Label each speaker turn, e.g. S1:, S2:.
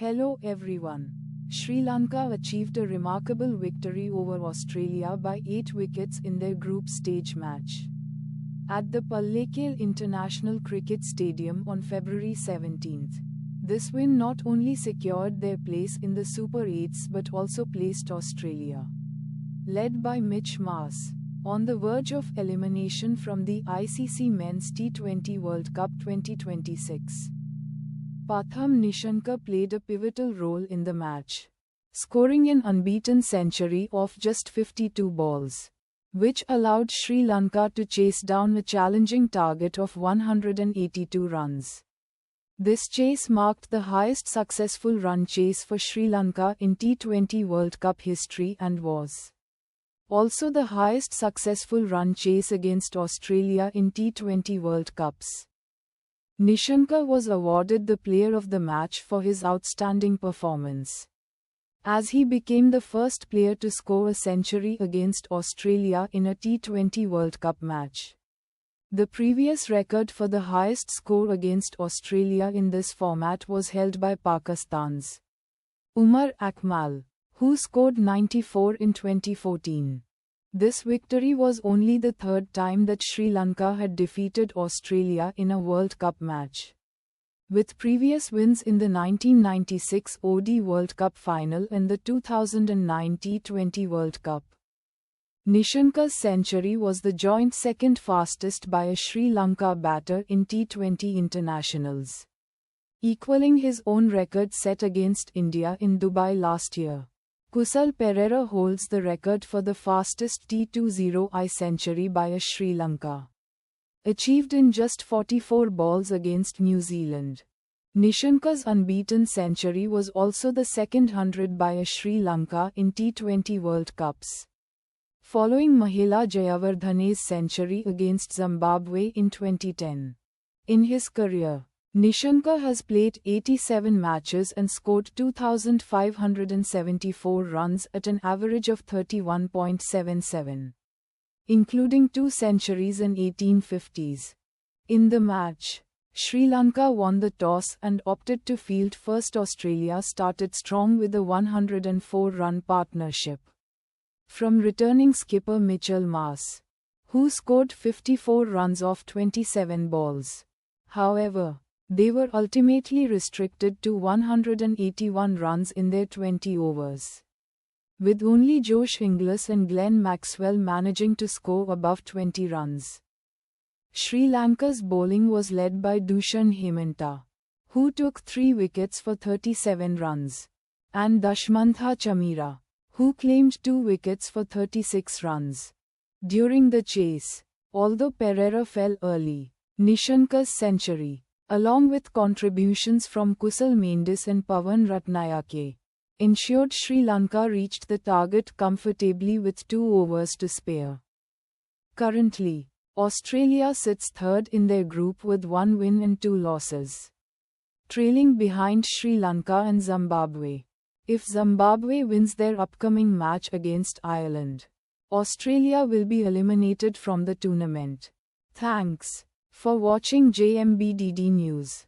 S1: Hello everyone. Sri Lanka achieved a remarkable victory over Australia by 8 wickets in their group stage match at the Pallekele International Cricket Stadium on February 17. This win not only secured their place in the Super 8s but also placed Australia, led by Mitch Marsh, on the verge of elimination from the ICC Men's T20 World Cup 2026. Pathum Nissanka played a pivotal role in the match, scoring an unbeaten century off just 52 balls, which allowed Sri Lanka to chase down a challenging target of 182 runs. This chase marked the highest successful run chase for Sri Lanka in T20 World Cup history and was also the highest successful run chase against Australia in T20 World Cups. Nissanka was awarded the player of the match for his outstanding performance, as he became the first player to score a century against Australia in a T20 World Cup match. The previous record for the highest score against Australia in this format was held by Pakistan's Umar Akmal, who scored 94 in 2014. This victory was only the third time that Sri Lanka had defeated Australia in a World Cup match, with previous wins in the 1996 ODI World Cup final and the 2009 T20 World Cup. Nissanka's century was the joint second fastest by a Sri Lanka batter in T20 internationals, equaling his own record set against India in Dubai last year. Kusal Perera holds the record for the fastest T20I century by a Sri Lanka, achieved in just 44 balls against New Zealand. Nissanka's unbeaten century was also the second 100 by a Sri Lanka in T20 World Cups, following Mahela Jayawardhane's century against Zimbabwe in 2010. In his career, Nissanka has played 87 matches and scored 2,574 runs at an average of 31.77, including 2 centuries and 18 50s. In the match, Sri Lanka won the toss and opted to field first. Australia started strong with a 104-run partnership from returning skipper Mitch Marsh, who scored 54 runs off 27 balls. However, they were ultimately restricted to 181 runs in their 20 overs, with only Josh Inglis and Glenn Maxwell managing to score above 20 runs. Sri Lanka's bowling was led by Dushan Hemanta, who took 3 wickets for 37 runs, and Dushmantha Chamira, who claimed 2 wickets for 36 runs. During the chase, although Perera fell early, Nissanka's century, along with contributions from Kusal Mendis and Pawan Ratnayake, ensured Sri Lanka reached the target comfortably with 2 overs to spare. Currently, Australia sits third in their group with 1 win and 2 losses, trailing behind Sri Lanka and Zimbabwe. If Zimbabwe wins their upcoming match against Ireland, Australia will be eliminated from the tournament. Thanks for watching JMBDD News.